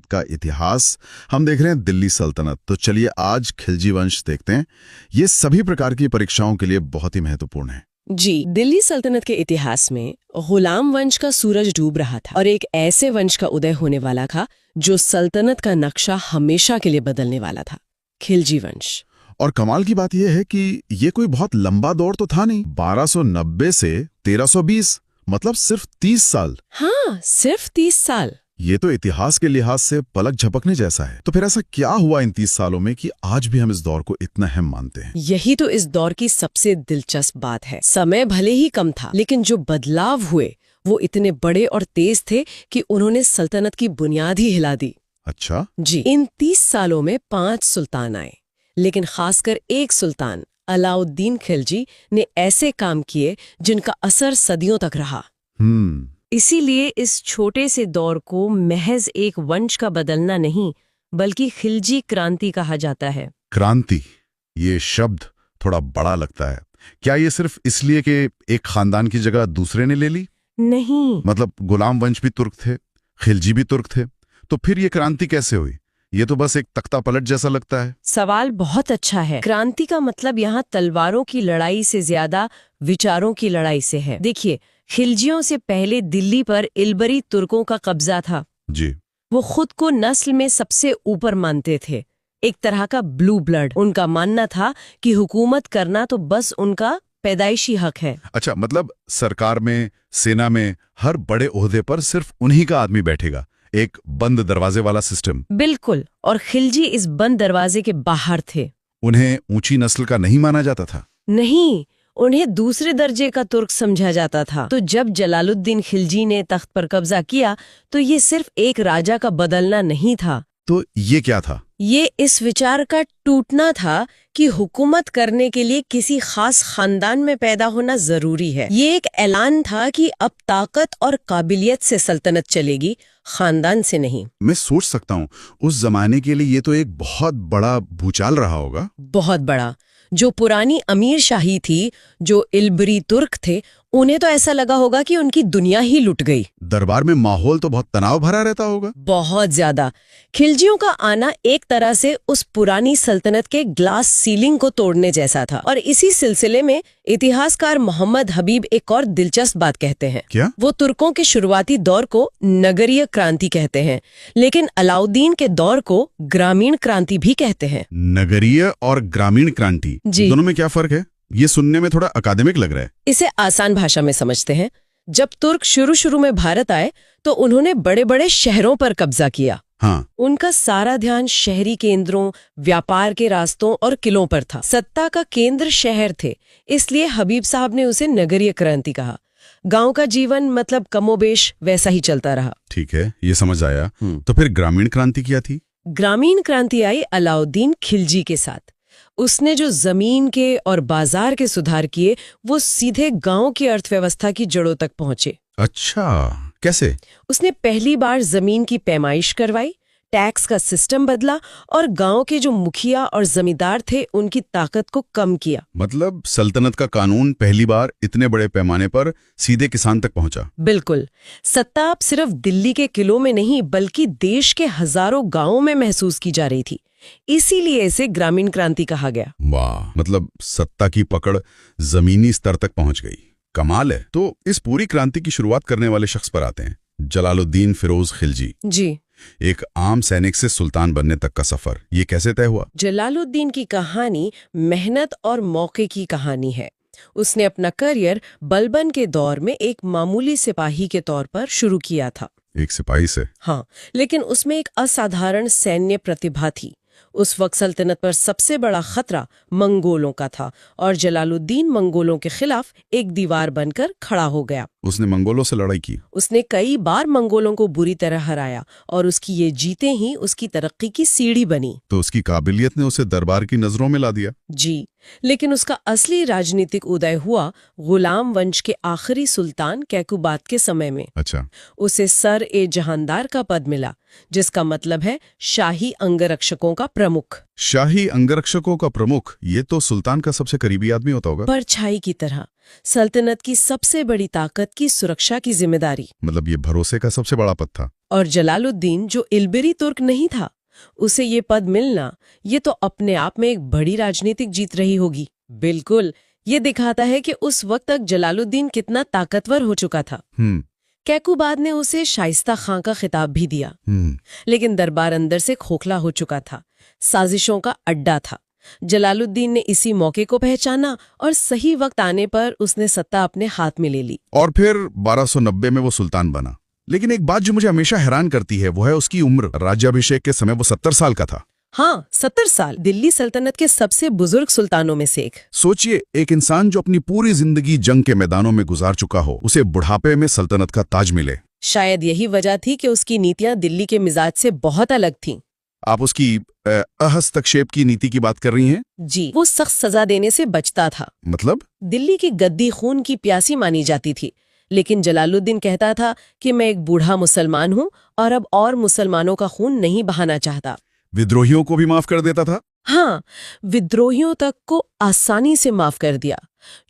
का इतिहास। हम देख रहे हैं दिल्ली सल्तनत, तो चलिए आज खिलजी वंश देखते हैं। ये सभी प्रकार की परीक्षाओं के लिए बहुत ही महत्वपूर्ण है। जी, दिल्ली सल्तनत के इतिहास में गुलाम वंश का सूरज डूब रहा था और एक ऐसे वंश का उदय होने वाला था जो सल्तनत का नक्शा हमेशा के लिए बदलने वाला था, खिलजी वंश। और कमाल की बात यह है कि ये कोई बहुत लंबा दौर तो था नहीं। 1290 से 1320, मतलब सिर्फ 30 साल। हाँ, सिर्फ 30 साल। ये तो इतिहास के लिहाज से पलक झपकने जैसा है। तो फिर ऐसा क्या हुआ इन 30 सालों में कि आज भी हम इस दौर को इतना अहम मानते हैं? यही तो इस दौर की सबसे दिलचस्प बात है। समय भले ही कम था, लेकिन जो बदलाव हुए वो इतने बड़े और तेज थे कि उन्होंने सल्तनत की बुनियाद ही हिला दी। अच्छा जी, इन 30 सालों में 5 सुल्तान आए, लेकिन खासकर एक सुल्तान अलाउद्दीन खिलजी ने ऐसे काम किए जिनका असर सदियों तक रहा। इसीलिए इस छोटे से दौर को महज एक वंश का बदलना नहीं, बल्कि खिलजी क्रांति कहा जाता है। क्रांति, ये शब्द थोड़ा बड़ा लगता है। क्या ये सिर्फ इसलिए कि एक खानदान की जगह दूसरे ने ले ली? नहीं, मतलब गुलाम वंश भी तुर्क थे, खिलजी भी तुर्क थे, तो फिर ये क्रांति कैसे हुई? ये तो बस एक तख्ता पलट जैसा लगता है। सवाल बहुत अच्छा है। क्रांति का मतलब यहाँ तलवारों की लड़ाई से ज्यादा विचारों की लड़ाई से है। देखिए, खिलजियों से पहले दिल्ली पर इल्बरी तुर्कों का कब्जा था। जी, वो खुद को नस्ल में सबसे ऊपर मानते थे, एक तरह का ब्लू ब्लड। उनका मानना था कि हुकूमत करना तो बस उनका पैदाइशी हक है। अच्छा, मतलब सरकार में, सेना में, हर बड़े ओहदे पर सिर्फ उन्हीं का आदमी बैठेगा, एक बंद दरवाजे वाला सिस्टम। बिल्कुल, और खिलजी इस बंद दरवाजे के बाहर थे। उन्हें ऊंची नस्ल का नहीं माना जाता था? नहीं, उन्हें दूसरे दर्जे का तुर्क समझा जाता था। तो जब जलालुद्दीन खिलजी ने तख्त पर कब्जा किया, तो ये सिर्फ एक राजा का बदलना नहीं था। तो ये क्या था? ये इस विचार का टूटना था कि हुकूमत करने के लिए किसी खास खानदान में पैदा होना जरूरी है। ये एक ऐलान था कि अब ताकत और काबिलियत से सल्तनत चलेगी, खानदान से नहीं। मैं सोच सकता हूँ उस जमाने के लिए ये तो एक बहुत बड़ा भूचाल रहा होगा। बहुत बड़ा। जो पुरानी अमीर शाही थी, जो इल्बरी तुर्क थे, उन्हें तो ऐसा लगा होगा कि उनकी दुनिया ही लुट गई। दरबार में माहौल तो बहुत तनाव भरा रहता होगा। बहुत ज्यादा। खिलजियों का आना एक तरह से उस पुरानी सल्तनत के ग्लास सीलिंग को तोड़ने जैसा था। और इसी सिलसिले में इतिहासकार मोहम्मद हबीब एक और दिलचस्प बात कहते हैं। क्या? वो तुर्कों के शुरुआती दौर को नगरीय क्रांति कहते हैं, लेकिन अलाउद्दीन के दौर को ग्रामीण क्रांति भी कहते हैं। नगरीय और ग्रामीण क्रांति, दोनों में क्या फर्क है? ये सुनने में थोड़ा अकादमिक लग रहा है। इसे आसान भाषा में समझते हैं। जब तुर्क शुरू में भारत आए तो उन्होंने बड़े बड़े शहरों पर कब्जा किया। हाँ। उनका सारा ध्यान शहरी केंद्रों, व्यापार के रास्तों और किलों पर था। सत्ता का केंद्र शहर थे, इसलिए हबीब साहब ने उसे नगरीय क्रांति कहा। गांव का जीवन मतलब कमोबेश वैसा ही चलता रहा। ठीक है, ये समझ आया। तो फिर ग्रामीण क्रांति क्या थी? ग्रामीण क्रांति आई अलाउद्दीन खिलजी के साथ। उसने जो जमीन के और बाजार के सुधार किए, वो सीधे गांव की अर्थव्यवस्था की जड़ों तक पहुंचे। अच्छा, कैसे? उसने पहली बार जमीन की पैमाइश करवाई, टैक्स का सिस्टम बदला और गांव के जो मुखिया और जमींदार थे उनकी ताकत को कम किया। मतलब सल्तनत का कानून पहली बार इतने बड़े पैमाने पर सीधे किसान तक पहुंचा। बिल्कुल। सत्ता अब सिर्फ दिल्ली के किलों में नहीं, बल्कि देश के हजारों गांवों में महसूस की जा रही थी। इसीलिए इसे ग्रामीण क्रांति कहा गया। वाह, मतलब सत्ता की पकड़ जमीनी स्तर तक पहुंच गई। कमाल है। तो इस पूरी क्रांति की शुरुआत करने वाले शख्स पर आते हैं, जलालुद्दीन फिरोज खिलजी। जी, एक आम सैनिक से सुल्तान बनने तक का सफर, ये कैसे तय हुआ? जलालुद्दीन की कहानी मेहनत और मौके की कहानी है। उसने अपना करियर बलबन के दौर में एक मामूली सिपाही के तौर पर शुरू किया था। एक सिपाही से? हाँ, लेकिन उसमें एक असाधारण सैन्य प्रतिभा थी। उस वक्त सल्तनत पर सबसे बड़ा खतरा मंगोलों का था और जलालुद्दीन मंगोलों के खिलाफ एक दीवार बनकर खड़ा हो गया। उसने मंगोलों से लड़ाई की? उसने कई बार मंगोलों को बुरी तरह हराया और उसकी ये जीतें ही उसकी तरक्की की सीढ़ी बनी। तो उसकी काबिलियत ने उसे दरबार की नजरों में ला दिया। जी, लेकिन उसका असली राजनीतिक उदय हुआ गुलाम वंश के आखिरी सुल्तान कैकुबात के समय में। अच्छा। उसे सर ए जहांदार का पद मिला, जिसका मतलब है शाही अंगरक्षकों का प्रमुख। शाही अंगरक्षकों का प्रमुख, ये तो सुल्तान का सबसे करीबी आदमी होता होगा। परछाई की तरह। सल्तनत की सबसे बड़ी ताकत की सुरक्षा की जिम्मेदारी। मतलब ये भरोसे का सबसे बड़ा पद था। और जलालुद्दीन जो इल्बिरी तुर्क नहीं था, उसे ये पद मिलना ये तो अपने आप में एक बड़ी राजनीतिक जीत रही होगी। बिल्कुल, ये दिखाता है कि उस वक्त तक जलालुद्दीन कितना ताकतवर हो चुका था। कैकुबाद ने उसे शाइस्ता खां का खिताब भी दिया, लेकिन दरबार अंदर से खोखला हो चुका था, साजिशों का अड्डा था। जलालुद्दीन ने इसी मौके को पहचाना और सही वक्त आने पर उसने सत्ता अपने हाथ में ले ली। और फिर 1290 में वो सुल्तान बना। लेकिन एक बात जो मुझे हमेशा हैरान करती है वो है उसकी उम्र। राज्याभिषेक के समय वो 70 साल का था। हाँ, 70 साल, दिल्ली सल्तनत के सबसे बुजुर्ग सुल्तानों में से एक। सोचिए, एक इंसान जो अपनी पूरी जिंदगी जंग के मैदानों में गुजार चुका हो, उसे बुढ़ापे में सल्तनत का ताज मिले। शायद यही वजह थी कि उसकी नीतियां दिल्ली के मिजाज से बहुत अलग थीं। आप उसकी अहस्तक्षेप की नीति की बात कर रही हैं? जी, वो सख्त सजा देने से बचता था। मतलब? दिल्ली की गद्दी खून की प्यासी मानी जाती थी, लेकिन जलालुद्दीन कहता था कि मैं एक बूढ़ा मुसलमान हूँ और अब और मुसलमानों का खून नहीं बहाना चाहता। विद्रोहियों को भी माफ कर देता था? हाँ, विद्रोहियों तक को आसानी से माफ कर दिया।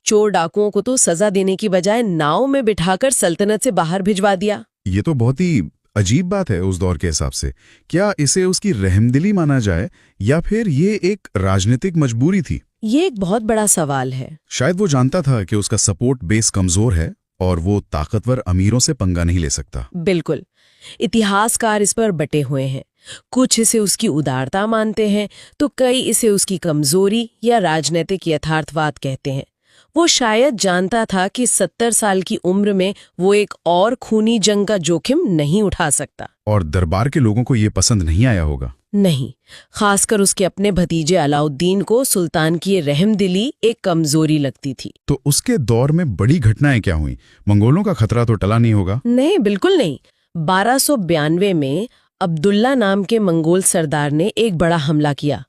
चोर डाकुओं को तो सजा देने की बजाय नाव में बिठाकर सल्तनत से बाहर भिजवा दिया। ये तो बहुत ही अजीब बात है उस दौर के हिसाब से। क्या इसे उसकी रहमदिली माना जाए या फिर ये एक राजनीतिक मजबूरी थी? ये एक बहुत बड़ा सवाल है। शायद वो जानता था कि उसका सपोर्ट बेस कमजोर है और वो ताकतवर अमीरों से पंगा नहीं ले सकता। बिल्कुल, इतिहासकार इस पर बटे हुए हैं। कुछ इसे उसकी उदारता मानते हैं तो कई इसे उसकी कमजोरी या राजनीतिक यथार्थवाद कहते हैं। वो शायद जानता था कि 70 साल की उम्र में वो एक और खूनी जंग का जोखिम नहीं उठा सकता। और दरबार के लोगों को ये पसंद नहीं आया होगा। नहीं, खासकर उसके अपने भतीजे अलाउद्दीन को सुल्तान की ये रहमदिली एक कमजोरी लगती थी। तो उसके दौर में बड़ी घटनाएं क्या हुई? मंगोलों का खतरा तो टला नहीं होगा? नहीं, बिल्कुल नहीं। 1292 में अब्दुल्ला नाम के मंगोल सरदार ने एक बड़ा हमला किया।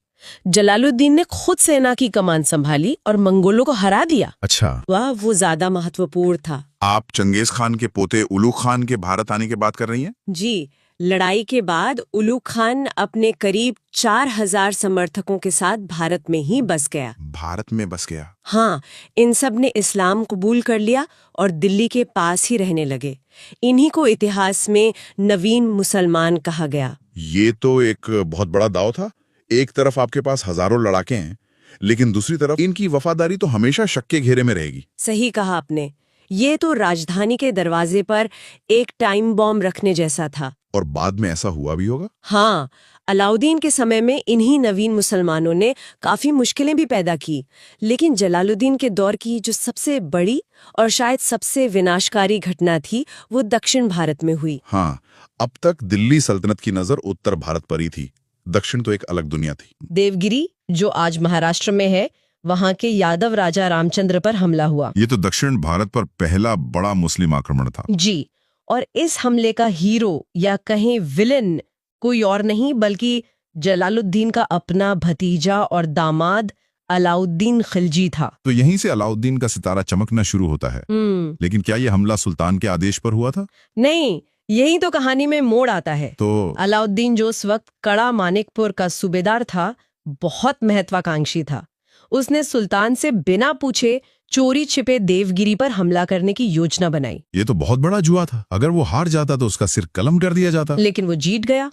जलालुद्दीन ने खुद सेना की कमान संभाली और मंगोलों को हरा दिया। अच्छा। वाह, वो ज्यादा महत्वपूर्ण था। आप चंगेज खान के पोते उलू खान के भारत आने की बात कर रही हैं? जी, लड़ाई के बाद उलू खान अपने करीब 4000 समर्थकों के साथ भारत में ही बस गया। भारत में बस गया? हाँ, इन सब ने इस्लाम कबूल कर लिया और दिल्ली के पास ही रहने लगे। इन्हीं को इतिहास में नवीन मुसलमान कहा गया। ये तो एक बहुत बड़ा दाव था। एक तरफ आपके पास हजारों लड़ाके हैं, लेकिन दूसरी तरफ इनकी वफादारी तो हमेशा शक के घेरे में रहेगी। सही कहा आपने। ये तो राजधानी के दरवाजे पर एक टाइम बॉम्ब रखने जैसा था। और बाद में ऐसा हुआ भी होगा? हाँ, अलाउद्दीन के समय में इन्हीं नवीन मुसलमानों ने काफी मुश्किलें भी पैदा की, लेकिन जलालुद्दीन के दौर की जो सबसे बड़ी और शायद सबसे विनाशकारी घटना थी वो दक्षिण भारत में हुई। हाँ, अब तक दिल्ली सल्तनत की नजर उत्तर भारत पर ही थी। दक्षिण तो एक अलग दुनिया थी। देवगिरी, जो आज महाराष्ट्र में है, वहाँ के यादव राजा रामचंद्र पर हमला हुआ। ये तो दक्षिण भारत पर पहला बड़ा मुस्लिम आक्रमण था। जी, और इस हमले का हीरो या कहें विलन कोई और नहीं बल्कि जलालुद्दीन का अपना भतीजा और दामाद अलाउद्दीन खिलजी था। तो यहीं से अलाउद्दीन का सितारा चमकना शुरू होता है। लेकिन क्या यह हमला सुल्तान के आदेश पर हुआ था? नहीं, यही तो कहानी में मोड़ आता है। तो अलाउद्दीन जो उस वक्त कड़ा मानिकपुर का सूबेदार था, बहुत महत्वाकांक्षी था। उसने सुल्तान से बिना पूछे चोरी छिपे देवगिरी पर हमला करने की योजना बनाई। ये तो बहुत बड़ा जुआ था। अगर वो हार जाता तो उसका सिर कलम कर दिया जाता। लेकिन वो जीत गया।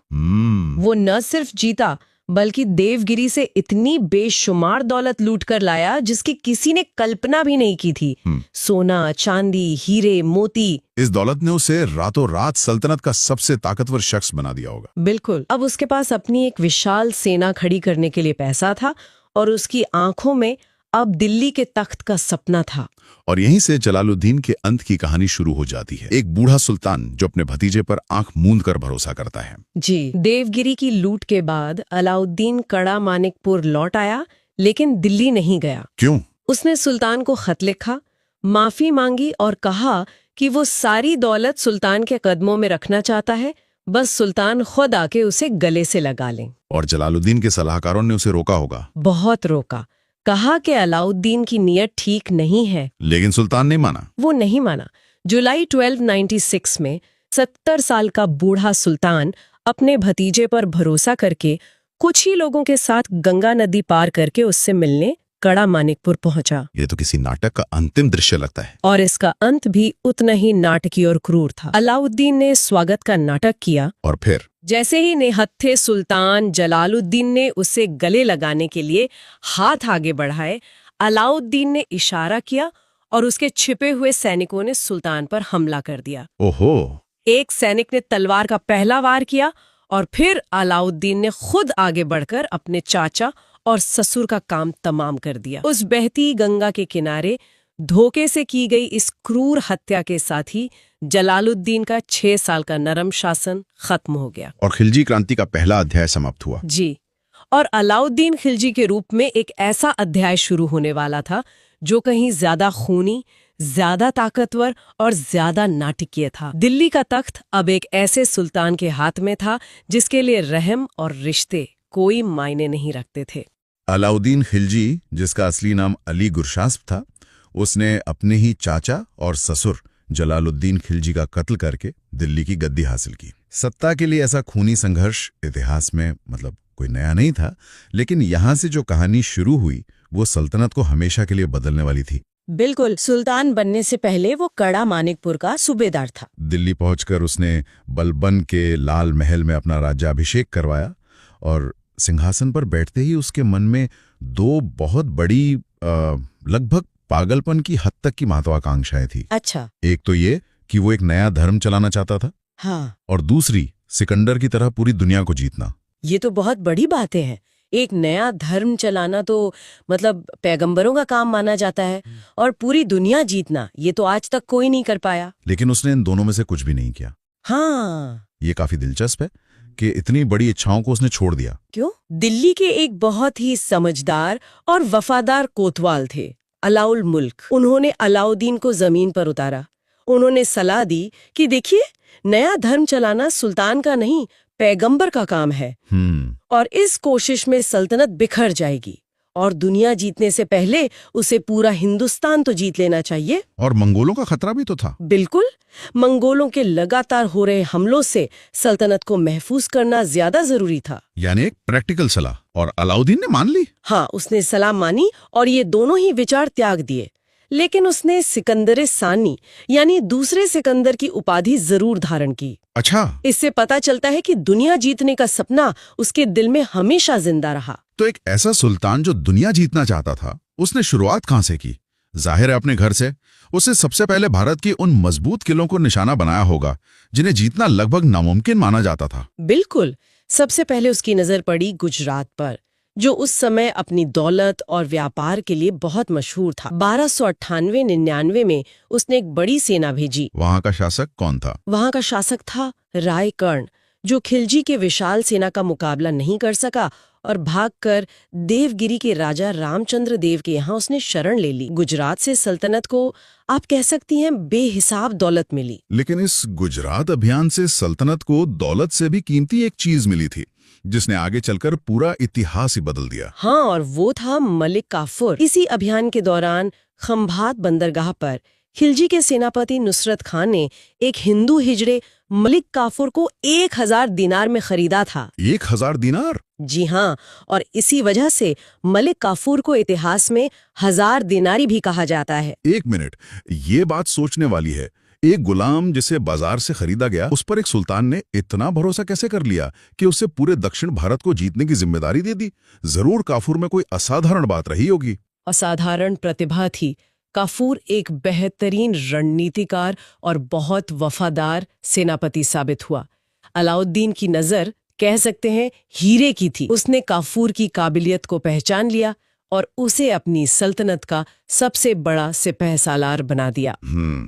वो न सिर्फ जीता बल्कि देवगिरी से इतनी बेशुमार दौलत लूट कर लाया जिसकी किसी ने कल्पना भी नहीं की थी। सोना, चांदी, हीरे, मोती। इस दौलत ने उसे रातों रात सल्तनत का सबसे ताकतवर शख्स बना दिया होगा। बिल्कुल। अब उसके पास अपनी एक विशाल सेना खड़ी करने के लिए पैसा था और उसकी आंखों में अब दिल्ली के तख्त का सपना था। और यहीं से जलालुद्दीन के अंत की कहानी शुरू हो जाती है। एक बूढ़ा सुल्तान जो अपने भतीजे पर आंख मूंद कर भरोसा करता है। जी, देवगिरी की लूट के बाद अलाउद्दीन कड़ा मानिकपुर लौट आया, लेकिन दिल्ली नहीं गया। क्यों? उसने सुल्तान को खत लिखा, माफी मांगी और कहा कि वो सारी दौलत सुल्तान के कदमों में रखना चाहता है, बस सुल्तान खुद आके उसे गले से लगा लें। और जलालुद्दीन के सलाहकारों ने उसे रोका होगा। बहुत रोका, कहा कि अलाउद्दीन की नीयत ठीक नहीं है। लेकिन सुल्तान ने माना। वो नहीं माना। जुलाई 1296 में 70 साल का बूढ़ा सुल्तान अपने भतीजे पर भरोसा करके कुछ ही लोगों के साथ गंगा नदी पार करके उससे मिलने कड़ा मानिकपुर पहुंचा। ये तो किसी नाटक का अंतिम दृश्य लगता है। और इसका अंत भी उतना ही नाटकीय और क्रूर था। अलाउद्दीन ने स्वागत का नाटक किया और फिर जैसे ही निहत्थे सुल्तान जलालुद्दीन ने उसे गले लगाने के लिए हाथ आगे बढ़ाए, अलाउद्दीन ने इशारा किया और उसके छिपे हुए सैनिकों ने सुल्तान पर हमला कर दिया। ओहो! एक सैनिक ने तलवार का पहला वार किया और फिर अलाउद्दीन ने खुद आगे बढ़कर अपने चाचा और ससुर का काम तमाम कर दिया। उस बहती गंगा के किनारे धोखे से की गई इस क्रूर हत्या के साथ ही जलालुद्दीन का 6 साल का नरम शासन खत्म हो गया और खिलजी क्रांति का पहला अध्याय समाप्त हुआ। जी, और अलाउद्दीन खिलजी के रूप में एक ऐसा अध्याय शुरू होने वाला था जो कहीं ज्यादा खूनी, ज्यादा ताकतवर और ज्यादा नाटकीय था। दिल्ली का तख्त अब एक ऐसे सुल्तान के हाथ में था जिसके लिए रहम और रिश्ते कोई मायने नहीं रखते थे। अलाउद्दीन खिलजी, जिसका असली नाम अली गुरशास्प था, उसने अपने ही चाचा और ससुर जलालुद्दीन खिलजी का कत्ल करके दिल्ली की गद्दी हासिल की। सत्ता के लिए ऐसा खूनी संघर्ष इतिहास में कोई नया नहीं था, लेकिन यहाँ से जो कहानी शुरू हुई वो सल्तनत को हमेशा के लिए बदलने वाली थी। बिल्कुल, सुल्तान बनने से पहले वो कड़ा मानिकपुर का सूबेदार था। दिल्ली पहुंचकर उसने बलबन के लाल महल में अपना राज्याभिषेक करवाया और सिंहासन पर बैठते ही उसके मन में 2 बहुत बड़ी लगभग पागलपन की हद तक की महत्वाकांक्षाएं थी। अच्छा। एक तो ये कि वो एक नया धर्म चलाना चाहता था। हाँ। और दूसरी, सिकंदर की तरह पूरी दुनिया को जीतना। ये तो बहुत बड़ी बातें हैं। एक नया धर्म चलाना तो पैगंबरों का काम माना जाता है, और पूरी दुनिया जीतना ये तो आज तक कोई नहीं कर पाया। लेकिन उसने इन दोनों में से कुछ भी नहीं किया। हाँ, ये काफी दिलचस्प है कि इतनी बड़ी इच्छाओं को उसने छोड़ दिया। क्यों? दिल्ली के एक बहुत ही समझदार और वफादार कोतवाल थे, अलाउल मुल्क। उन्होंने अलाउद्दीन को जमीन पर उतारा। उन्होंने सलाह दी कि देखिए, नया धर्म चलाना सुल्तान का नहीं, पैगंबर का काम है, और इस कोशिश में सल्तनत बिखर जाएगी, और दुनिया जीतने से पहले उसे पूरा हिंदुस्तान तो जीत लेना चाहिए। और मंगोलों का खतरा भी तो था। बिल्कुल, मंगोलों के लगातार हो रहे हमलों से सल्तनत को महफूज करना ज्यादा जरूरी था। यानी एक प्रैक्टिकल सलाह, और अलाउद्दीन ने मान ली। हाँ, उसने सलाह मानी और ये दोनों ही विचार त्याग दिए। लेकिन उसने सिकंदर सानी यानी दूसरे सिकंदर की उपाधि जरूर धारण की। अच्छा, इससे पता चलता है कि दुनिया जीतने का सपना उसके दिल में हमेशा जिंदा रहा। तो एक ऐसा सुल्तान जो दुनिया जीतना चाहता था, उसने शुरुआत कहां से की? जाहिर है अपने घर से। उसने सबसे पहले भारत के उन मजबूत किलों को निशाना बनाया होगा जिन्हें जीतना लगभग नामुमकिन माना जाता था। बिल्कुल, सबसे पहले उसकी नजर पड़ी गुजरात पर, जो उस समय अपनी दौलत और व्यापार के लिए बहुत मशहूर था। 1298-99 में उसने एक बड़ी सेना भेजी। वहां का शासक कौन था? वहां का शासक था राय कर्ण, जो खिलजी के विशाल सेना का मुकाबला नहीं कर सका और भागकर देवगिरी के राजा रामचंद्र देव के यहाँ उसने शरण ले ली। गुजरात से सल्तनत को आप कह सकती हैं बेहिसाब दौलत मिली। लेकिन इस गुजरात अभियान से सल्तनत को दौलत से भी कीमती एक चीज मिली थी, जिसने आगे चलकर पूरा इतिहास ही बदल दिया। हाँ, और वो था मलिक काफूर। इसी अभियान के दौरान खंभात बंदरगाह पर खिलजी के सेनापति नुसरत खान ने एक हिंदू हिजड़े मलिक काफूर को 1000 दिनार में खरीदा था। 1000 दिनार? जी हाँ, और इसी वजह से मलिक काफूर को इतिहास में 1000 दिनारी भी कहा जाता है। एक मिनट, ये बात सोचने वाली है। एक गुलाम जिसे बाजार से खरीदा गया, उस पर एक सुल्तान ने इतना भरोसा कैसे कर लिया कि उसे पूरे दक्षिण भारत को जीतने की जिम्मेदारी दे दी? जरूर काफूर में कोई असाधारण बात रही होगी। असाधारण प्रतिभा थी। काफूर एक बेहतरीन रणनीतिकार और बहुत वफादार सेनापति साबित हुआ। अलाउद्दीन की नजर कह सकते हैं हीरे की थी। उसने काफूर की काबिलियत को पहचान लिया और उसे अपनी सल्तनत का सबसे बड़ा सिपहसालार बना दिया।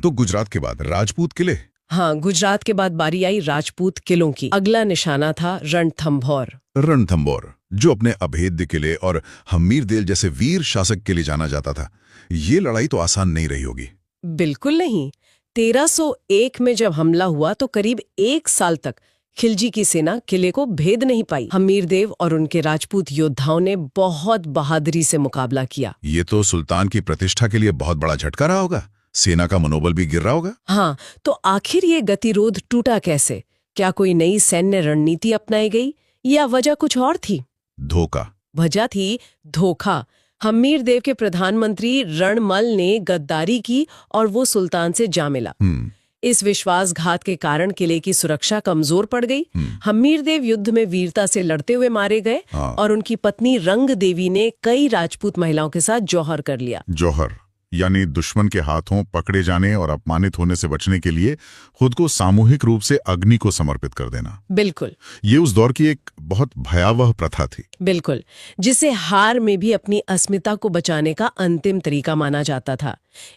तो गुजरात के बाद राजपूत किले? हाँ, गुजरात के बाद बारी आई राजपूत किलों की। अगला निशाना था रणथंभौर। रणथंभौर, जो अपने अभेद्य किले और हम्मीरदेल जैसे वीर शासक के लिए जाना जाता था। ये लड़ाई तो आसान नहीं रही होगी। बिल्कुल नहीं। 1301 में जब हमला हुआ तो करीब 1 साल तक खिलजी की सेना किले को भेद नहीं पाई। हमीरदेव और उनके राजपूत योद्धाओं ने बहुत बहादुरी से मुकाबला किया। ये तो सुल्तान की प्रतिष्ठा के लिए बहुत बड़ा झटका रहा होगा। सेना का मनोबल भी गिर रहा होगा। हाँ, तो आखिर ये गतिरोध टूटा कैसे? क्या कोई नई सैन्य रणनीति अपनाई गई या वजह कुछ और थी? धोखा। वजह थी धोखा। हम्मीर देव के प्रधानमंत्री रणमल ने गद्दारी की और वो सुल्तान से जा मिला। इस विश्वासघात के कारण किले की सुरक्षा कमजोर पड़ गई। हम्मीर देव युद्ध में वीरता से लड़ते हुए मारे गए और उनकी पत्नी रंग देवी ने कई राजपूत महिलाओं के साथ जौहर कर लिया। जौहर यानी दुश्मन के हाथों पकड़े जाने और अपमानित होने से बचने के लिए खुद को सामूहिक रूप से अग्नि को समर्पित कर देना। बिल्कुल, ये उस दौर की एक बहुत भयावह प्रथा थी। बिल्कुल, जिसे हार में भी अपनी अस्मिता को बचाने का अंतिम तरीका माना जाता था।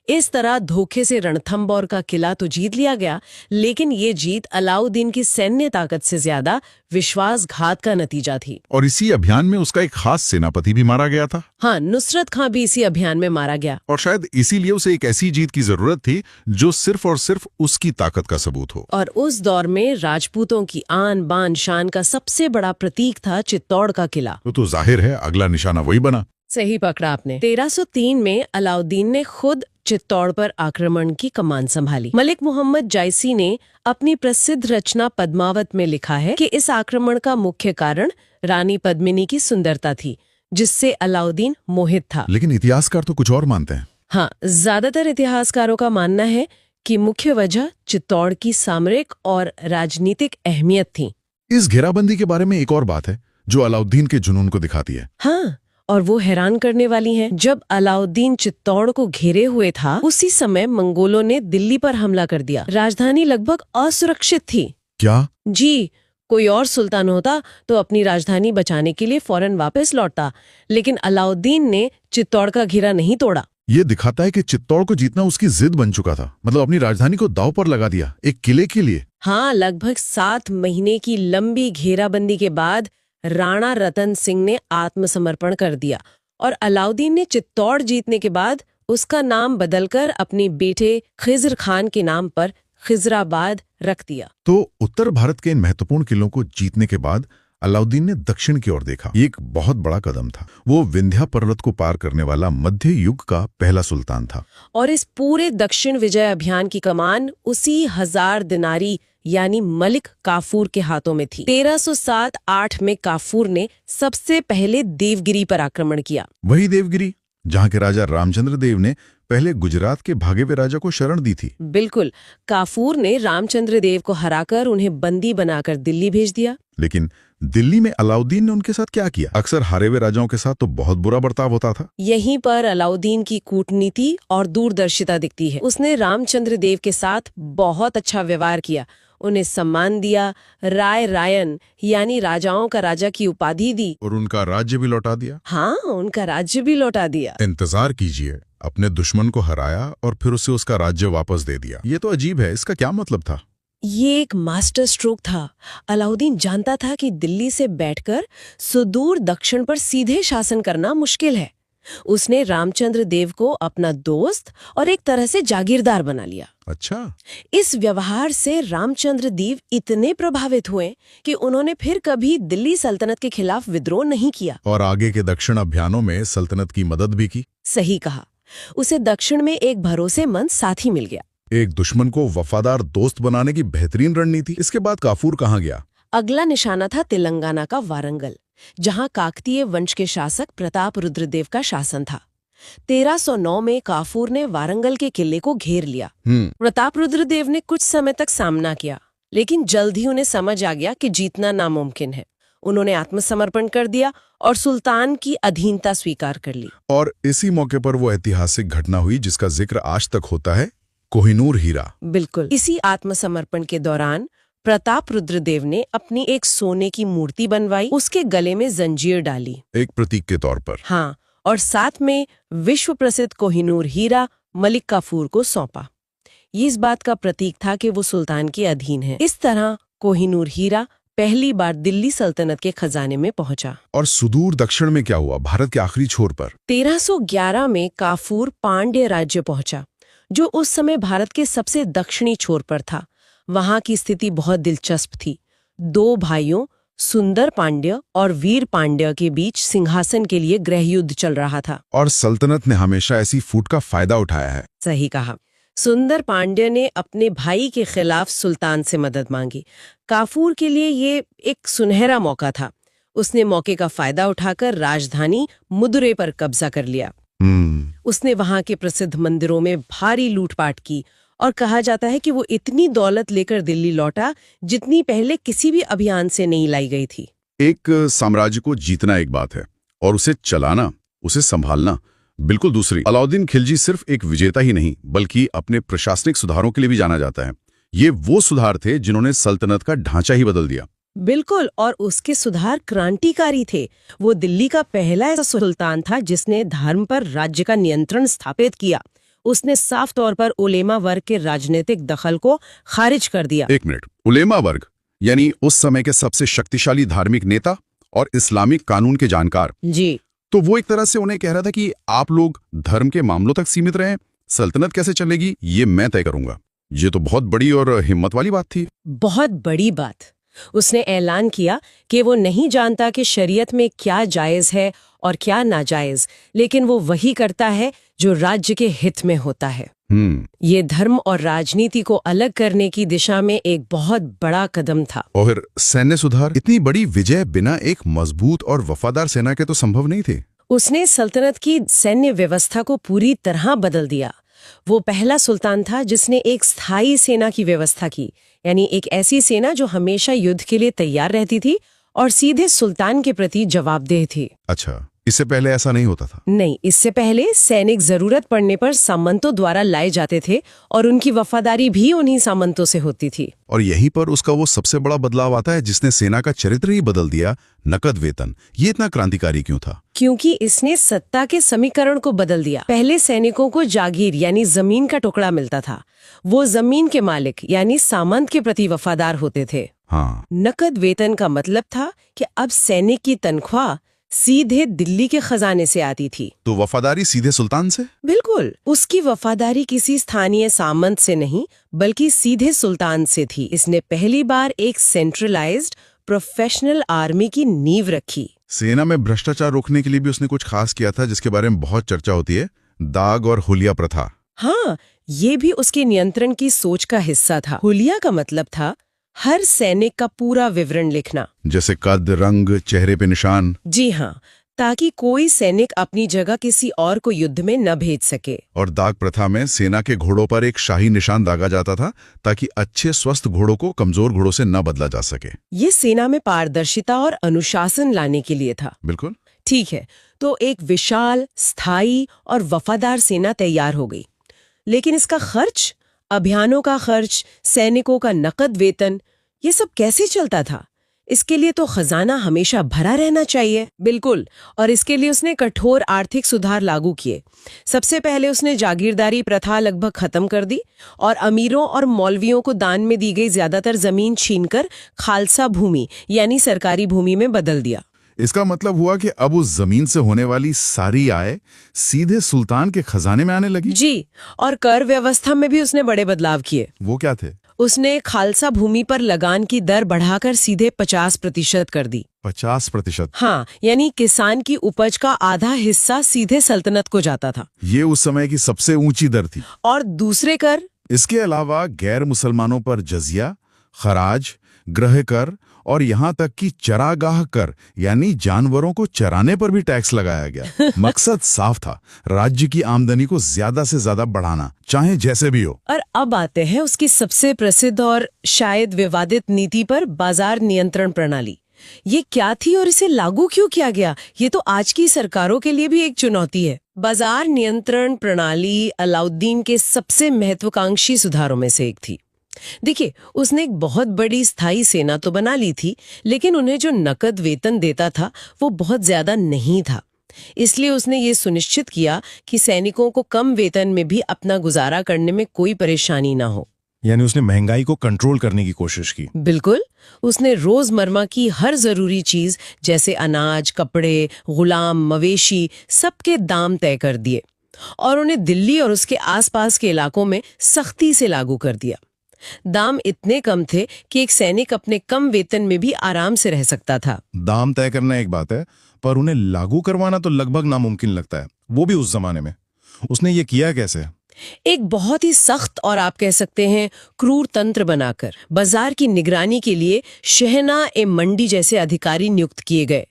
इस तरह धोखे से रणथंबोर का किला तो जीत लिया गया, लेकिन ये जीत अलाउद्दीन की सैन्य ताकत से ज्यादा विश्वासघात का नतीजा थी। और इसी अभियान में उसका एक खास सेनापति भी मारा गया था। हाँ, नुसरत खां भी इसी अभियान में मारा गया। और शायद इसीलिए उसे एक ऐसी जीत की जरूरत थी जो सिर्फ और सिर्फ उसकी ताकत का सबूत हो। और उस दौर में राजपूतों की आन बान शान का सबसे बड़ा प्रतीक था चित्तौड़ का किला। तो जाहिर है अगला निशाना वही बना। सही पकड़ा आपने। 1303 में अलाउद्दीन ने खुद चित्तौड़ पर आक्रमण की कमान संभाली। मलिक मोहम्मद जायसी ने अपनी प्रसिद्ध रचना पद्मावत में लिखा है कि इस आक्रमण का मुख्य कारण रानी पद्मिनी की सुंदरता थी, जिससे अलाउद्दीन मोहित था। लेकिन इतिहासकार तो कुछ और मानते हैं। हाँ, ज्यादातर इतिहासकारों का मानना है कि मुख्य वजह चित्तौड़ की सामरिक और राजनीतिक अहमियत थी। इस घेराबंदी के बारे में एक और बात है जो अलाउद्दीन के जुनून को दिखाती है। हाँ, और वो हैरान करने वाली है। जब अलाउद्दीन चित्तौड़ को घेरे हुए था, उसी समय मंगोलों ने दिल्ली पर हमला कर दिया। राजधानी लगभग असुरक्षित थी। क्या? जी, कोई और सुल्तान होता तो अपनी राजधानी बचाने के लिए फौरन वापस लौटता, लेकिन अलाउद्दीन ने चित्तौड़ का घेरा नहीं तोड़ा। ये दिखाता है कि चित्तौड़ को जीतना उसकी जिद बन चुका था। मतलब अपनी राजधानी को दांव पर लगा दिया एक किले के लिए। हाँ, लगभग 7 महीने की लंबी घेराबंदी के बाद राणा रतन सिंह ने आत्मसमर्पण कर दिया और अलाउद्दीन ने चित्तौड़ जीतने के बाद उसका नाम बदलकर अपने बेटे खिज्र खान के नाम पर खिजराबाद रख दिया। तो उत्तर भारत के इन महत्वपूर्ण किलों को जीतने के बाद अलाउद्दीन ने दक्षिण की ओर देखा। ये एक बहुत बड़ा कदम था। वो विंध्या पर्वत को पार करने वाला मध्य युग का पहला सुल्तान था। और इस पूरे दक्षिण विजय अभियान की कमान उसी 1000 दिनारी यानी मलिक काफूर के हाथों में थी। 1307-8 में काफूर ने सबसे पहले देवगिरी पर आक्रमण किया। वही देवगिरी जहाँ के राजा रामचंद्र देव ने पहले गुजरात के भागे हुए राजा को शरण दी थी। बिल्कुल, काफूर ने रामचंद्र देव को हराकर उन्हें बंदी बनाकर दिल्ली भेज दिया। लेकिन दिल्ली में अलाउद्दीन ने उनके साथ क्या किया? अक्सर हारे हुए राजाओं के साथ तो बहुत बुरा बर्ताव होता था। यहीं पर अलाउद्दीन की कूटनीति और दूरदर्शिता दिखती है। उसने रामचंद्र देव के साथ बहुत अच्छा व्यवहार किया, उन्हें सम्मान दिया, राय रायन यानी राजाओं का राजा की उपाधि दी और उनका राज्य भी लौटा दिया। हाँ, उनका राज्य भी लौटा दिया। इंतजार कीजिए, अपने दुश्मन को हराया और फिर उसे उसका राज्य वापस दे दिया। ये तो अजीब है, इसका क्या मतलब था? ये एक मास्टर स्ट्रोक था। अलाउद्दीन जानता था कि दिल्ली से बैठकर सुदूर दक्षिण पर सीधे शासन करना मुश्किल है। उसने रामचंद्र देव को अपना दोस्त और एक तरह से जागीरदार बना लिया। अच्छा। इस व्यवहार से रामचंद्र देव इतने प्रभावित हुए कि उन्होंने फिर कभी दिल्ली सल्तनत के खिलाफ विद्रोह नहीं किया और आगे के दक्षिण अभियानों में सल्तनत की मदद भी की। सही कहा। उसे दक्षिण में एक भरोसेमंद साथी मिल गया, एक दुश्मन को वफादार दोस्त बनाने की बेहतरीन रणनीति। इसके बाद काफूर कहाँ गया? अगला निशाना था तेलंगाना का वारंगल, जहां काकतीय वंश के शासक प्रताप रुद्रदेव का शासन था। 1309 में काफूर ने वारंगल के किले को घेर लिया। प्रताप रुद्रदेव ने कुछ समय तक सामना किया, लेकिन जल्द ही उन्हें समझ आ गया कि जीतना नामुमकिन है। उन्होंने आत्मसमर्पण कर दिया और सुल्तान की अधीनता स्वीकार कर ली। और इसी मौके पर वो ऐतिहासिक घटना हुई जिसका जिक्र आज तक होता है, कोहिनूर हीरा। बिल्कुल, इसी आत्मसमर्पण के दौरान प्रताप रुद्रदेव ने अपनी एक सोने की मूर्ति बनवाई, उसके गले में जंजीर डाली, एक प्रतीक के तौर पर। हाँ, और साथ में विश्व प्रसिद्ध कोहिनूर हीरा मलिक काफूर को सौंपा। ये इस बात का प्रतीक था कि वो सुल्तान के अधीन है। इस तरह कोहिनूर हीरा पहली बार दिल्ली सल्तनत के खजाने में पहुंचा। और सुदूर दक्षिण में क्या हुआ, भारत के आखिरी छोर पर? 1311 में काफूर पांड्य राज्य पहुंचा, जो उस समय भारत के सबसे दक्षिणी छोर पर था। वहां की स्थिति बहुत दिलचस्प थी। 2 भाइयों सुंदर पांड्य और वीर पांड्य के बीच सिंहासन के लिए गृहयुद्ध चल रहा था। और सल्तनत ने हमेशा ऐसी फूट का फायदा उठाया है। सही कहा। सुंदर पांड्य ने अपने भाई के खिलाफ सुल्तान से मदद मांगी। काफूर के लिए ये एक सुनहरा मौका था। उसने मौके का फायदा उठाकर राजधानी मदुरै पर कब्जा कर लिया। उसने वहां के प्रसिद्ध मंदिरों में भारी लूटपाट की और कहा जाता है कि वो इतनी दौलत लेकर दिल्ली लौटा जितनी पहले किसी भी अभियान से नहीं लाई गई थी। एक साम्राज्य को जीतना एक बात है और उसे चलाना, उसे संभालना बिल्कुल दूसरी। अलाउद्दीन खिलजी सिर्फ एक विजेता ही नहीं बल्कि अपने प्रशासनिक सुधारों के लिए भी जाना जाता है। ये वो सुधार थे जिन्होंने सल्तनत का ढांचा ही बदल दिया। बिल्कुल, और उसके सुधार क्रांतिकारी थे। वो दिल्ली का पहला ऐसा सुल्तान था जिसने धर्म पर राज्य का नियंत्रण स्थापित किया। उसने साफ तौर पर उलेमा वर्ग के राजनीतिक दखल को खारिज कर दिया। एक मिनट, उलेमा वर्ग यानी उस समय के सबसे शक्तिशाली धार्मिक नेता और इस्लामिक कानून के जानकार। जी, तो वो एक तरह से उन्हें कह रहा था कि आप लोग धर्म के मामलों तक सीमित रहें, सल्तनत कैसे चलेगी ये मैं तय करूंगा। ये तो बहुत बड़ी और हिम्मत वाली बात थी। बहुत बड़ी बात। उसने ऐलान किया कि वो नहीं जानता कि शरीयत में क्या जायज है और क्या नाजायज, लेकिन वो वही करता है जो राज्य के हित में होता है। ये धर्म और राजनीति को अलग करने की दिशा में एक बहुत बड़ा कदम था। और सैन्य सुधार, इतनी बड़ी विजय बिना एक मजबूत और वफादार सेना के तो संभव नहीं थे। उसने सल्तनत की सैन्य व्यवस्था को पूरी तरह बदल दिया। वो पहला सुल्तान था जिसने एक स्थायी सेना की व्यवस्था की, यानी एक ऐसी सेना जो हमेशा युद्ध के लिए तैयार रहती थी और सीधे सुल्तान के प्रति जवाबदेह थी। अच्छा, इससे पहले ऐसा नहीं होता था? नहीं, इससे पहले सैनिक जरूरत पड़ने पर सामंतों द्वारा लाए जाते थे और उनकी वफादारी भी उन्हीं सामंतों से होती थी। और यहीं पर उसका वो सबसे बड़ा बदलाव आता है जिसने सेना का चरित्र ही बदल दिया, नकद वेतन। ये इतना क्रांतिकारी क्यों था? क्योंकि इसने सत्ता के समीकरण को बदल दिया। पहले सैनिकों को जागीर यानी जमीन का टुकड़ा मिलता था। वो जमीन के मालिक यानी सामंत के प्रति वफादार होते थे। हाँ। नकद वेतन का मतलब था कि अब सैनिक की तनख्वाह सीधे दिल्ली के खजाने से आती थी। तो वफादारी सीधे सुल्तान से? बिल्कुल, उसकी वफादारी किसी स्थानीय सामंत से नहीं बल्कि सीधे सुल्तान से थी। इसने पहली बार एक सेंट्रलाइज्ड प्रोफेशनल आर्मी की नींव रखी। सेना में भ्रष्टाचार रोकने के लिए भी उसने कुछ खास किया था जिसके बारे में बहुत चर्चा होती है, दाग और हुलिया प्रथा। हाँ, ये भी उसके नियंत्रण की सोच का हिस्सा था। हुलिया का मतलब था हर सैनिक का पूरा विवरण लिखना, जैसे कद, रंग, चेहरे पे निशान। जी हाँ, ताकि कोई सैनिक अपनी जगह किसी और को युद्ध में न भेज सके। और दाग प्रथा में सेना के घोड़ों पर एक शाही निशान दागा जाता था ताकि अच्छे स्वस्थ घोड़ों को कमजोर घोड़ों से न बदला जा सके। ये सेना में पारदर्शिता और अनुशासन लाने के लिए था। बिल्कुल ठीक है, तो एक विशाल, स्थायी और वफादार सेना तैयार हो गई। लेकिन इसका खर्च, अभियानों का खर्च, सैनिकों का नकद वेतन, ये सब कैसे चलता था? इसके लिए तो खजाना हमेशा भरा रहना चाहिए। बिल्कुल, और इसके लिए उसने कठोर आर्थिक सुधार लागू किए। सबसे पहले उसने जागीरदारी प्रथा लगभग खत्म कर दी और अमीरों और मौलवियों को दान में दी गई ज्यादातर जमीन छीनकर खालसा भूमि यानी सरकारी भूमि में बदल दिया। इसका मतलब हुआ कि अब उस जमीन से होने वाली सारी आय सीधे सुल्तान के खजाने में आने लगी। जी, और कर व्यवस्था में भी उसने बड़े बदलाव किए। वो क्या थे? उसने खालसा भूमि पर लगान की दर बढ़ाकर सीधे 50% कर दी। 50%? हाँ, यानी किसान की उपज का आधा हिस्सा सीधे सल्तनत को जाता था। ये उस समय की सबसे ऊंची दर थी। और दूसरे कर? इसके अलावा गैर मुसलमानों पर जजिया, खराज, गृह कर और यहाँ तक कि चरागाह कर यानी जानवरों को चराने पर भी टैक्स लगाया गया। मकसद साफ था, राज्य की आमदनी को ज्यादा से ज्यादा बढ़ाना, चाहे जैसे भी हो। और अब आते हैं उसकी सबसे प्रसिद्ध और शायद विवादित नीति पर, बाजार नियंत्रण प्रणाली। ये क्या थी और इसे लागू क्यों किया गया? ये तो आज की सरकारों के लिए भी एक चुनौती है। बाजार नियंत्रण प्रणाली अलाउद्दीन के सबसे महत्वाकांक्षी सुधारों में से एक थी। देखिए, उसने एक बहुत बड़ी स्थायी सेना तो बना ली थी, लेकिन उन्हें जो नकद वेतन देता था वो बहुत ज्यादा नहीं था। इसलिए उसने ये सुनिश्चित किया कि सैनिकों को कम वेतन में भी अपना गुजारा करने में कोई परेशानी ना हो। यानी उसने महंगाई को कंट्रोल करने की कोशिश की। बिल्कुल, उसने रोजमर्रा की हर जरूरी चीज जैसे अनाज, कपड़े, गुलाम, मवेशी, सबके दाम तय कर दिए और उन्हें दिल्ली और उसके आसपास के इलाकों में सख्ती से लागू कर दिया। दाम इतने कम थे कि एक सैनिक अपने कम वेतन में भी आराम से रह सकता था। दाम तय करना एक बात है, पर उन्हें लागू करवाना तो लगभग नामुमकिन लगता है, वो भी उस जमाने में। उसने ये किया कैसे? एक बहुत ही सख्त और आप कह सकते हैं क्रूर तंत्र बनाकर बाजार की निगरानी के लिए शहना ए मंडी जैसे अधिकारी नियुक्त किए गए।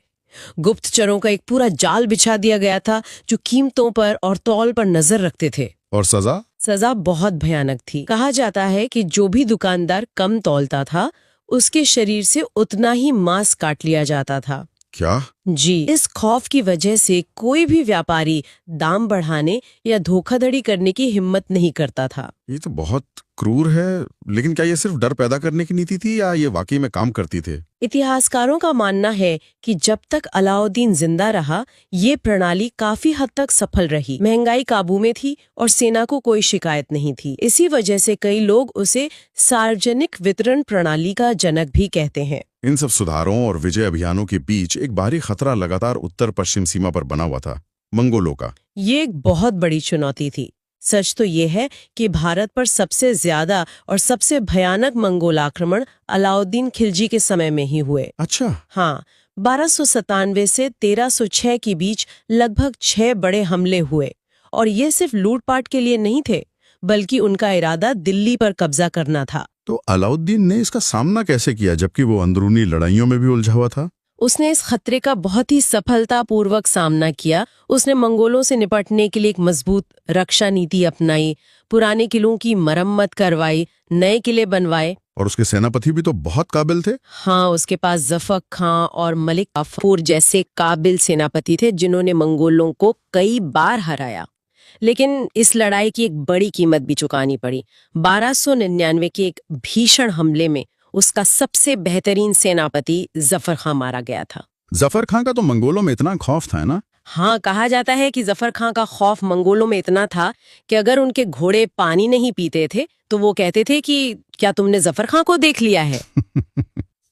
गुप्तचरों का एक पूरा जाल बिछा दिया गया था जो कीमतों पर और तौल पर नजर रखते थे। और सजा? सजा बहुत भयानक थी। कहा जाता है कि जो भी दुकानदार कम तौलता था उसके शरीर से उतना ही मांस काट लिया जाता था। क्या? जी, इस खौफ की वजह से कोई भी व्यापारी दाम बढ़ाने या धोखाधड़ी करने की हिम्मत नहीं करता था। ये तो बहुत क्रूर है, लेकिन क्या ये सिर्फ डर पैदा करने की नीति थी या ये वाकई में काम करती थे? इतिहासकारों का मानना है कि जब तक अलाउद्दीन जिंदा रहा ये प्रणाली काफी हद तक सफल रही। महंगाई काबू में थी और सेना को कोई शिकायत नहीं थी। इसी वजह से कई लोग उसे सार्वजनिक वितरण प्रणाली का जनक भी कहते हैं। इन सब सुधारों और विजय अभियानों के बीच एक भारी खतरा लगातार उत्तर पश्चिम सीमा पर बना हुआ था, मंगोलों का। ये एक बहुत बड़ी चुनौती थी। सच तो ये है कि भारत पर सबसे ज्यादा और सबसे भयानक मंगोल आक्रमण अलाउद्दीन खिलजी के समय में ही हुए। अच्छा। हाँ, 1297 से 1306 के बीच लगभग 6 बड़े हमले हुए और ये सिर्फ लूटपाट के लिए नहीं थे, बल्कि उनका इरादा दिल्ली पर कब्जा करना था। तो अलाउद्दीन ने इसका सामना कैसे किया जबकि वो अंदरूनी लड़ाइयों में भी उलझा हुआ था? उसने इस खतरे का बहुत ही सफलतापूर्वक सामना किया। उसने मंगोलों से निपटने के लिए एक मजबूत रक्षा नीति अपनाई, पुराने किलों की मरम्मत करवाई, नए किले बनवाए। और उसके सेनापति भी तो बहुत काबिल थे। हाँ, उसके पास जफर खां और मलिक काफूर जैसे काबिल सेनापति थे जिन्होंने मंगोलों को कई बार हराया। लेकिन इस लड़ाई की एक बड़ी कीमत भी चुकानी पड़ी। 1299 के एक भीषण हमले में उसका सबसे बेहतरीन सेनापति जफर खां मारा गया था। जफर खां का तो मंगोलों में इतना खौफ था ना? हाँ, कहा जाता है कि जफर खां का खौफ मंगोलों में इतना था कि अगर उनके घोड़े पानी नहीं पीते थे तो वो कहते थे कि क्या तुमने जफर खां को देख लिया है।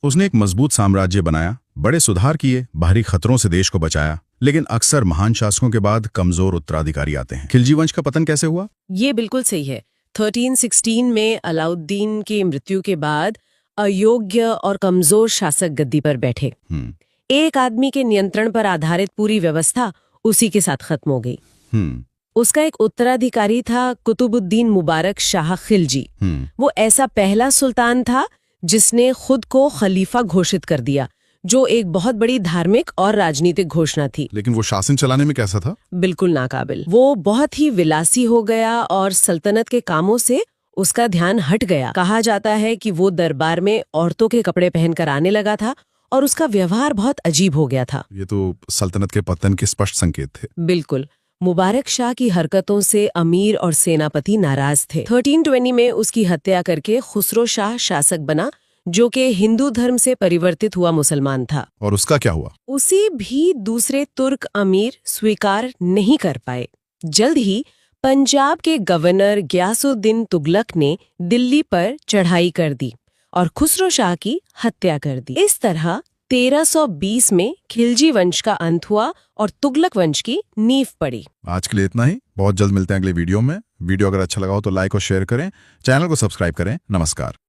उसने एक मजबूत साम्राज्य बनाया, बड़े सुधार किए, बाहरी खतरों से देश को बचाया। लेकिन अक्सर महान शासकों के बाद कमजोर उत्तराधिकारी आते हैं। खिलजी वंश का पतन कैसे हुआ? ये बिल्कुल सही है। 1316 में अलाउद्दीन की मृत्यु के बाद अयोग्य और कमजोर शासक गद्दी पर बैठे। एक आदमी के नियंत्रण पर आधारित पूरी व्यवस्था उसी के साथ खत्म हो गई। उसका एक उत्तराधिकारी था कुतुबुद्दीन मुबारक शाह खिलजी। वो ऐसा पहला सुल्तान था जिसने खुद को खलीफा घोषित कर दिया, जो एक बहुत बड़ी धार्मिक और राजनीतिक घोषणा थी। लेकिन वो शासन चलाने में कैसा था? बिल्कुल नाकाबिल। वो बहुत ही विलासी हो गया और सल्तनत के कामों से उसका ध्यान हट गया। कहा जाता है कि वो दरबार में औरतों के कपड़े पहनकर आने लगा था और उसका व्यवहार बहुत अजीब हो गया था। ये तो सल्तनत के पतन के स्पष्ट संकेत थे। बिल्कुल। मुबारक शाह की हरकतों से अमीर और सेनापति नाराज थे। 1320 में उसकी हत्या करके खुसरो शाह शासक बना, जो कि हिंदू धर्म से परिवर्तित हुआ मुसलमान था। और उसका क्या हुआ? उसे भी दूसरे तुर्क अमीर स्वीकार नहीं कर पाए। जल्द ही पंजाब के गवर्नर गियासुद्दीन तुगलक ने दिल्ली पर चढ़ाई कर दी और खुसरो शाह की हत्या कर दी। इस तरह 1320 में खिलजी वंश का अंत हुआ और तुगलक वंश की नींव पड़ी। आज के लिए इतना ही। बहुत जल्द मिलते हैं अगले वीडियो में। वीडियो अगर अच्छा लगा हो तो लाइक और शेयर करें, चैनल को सब्सक्राइब करें। नमस्कार।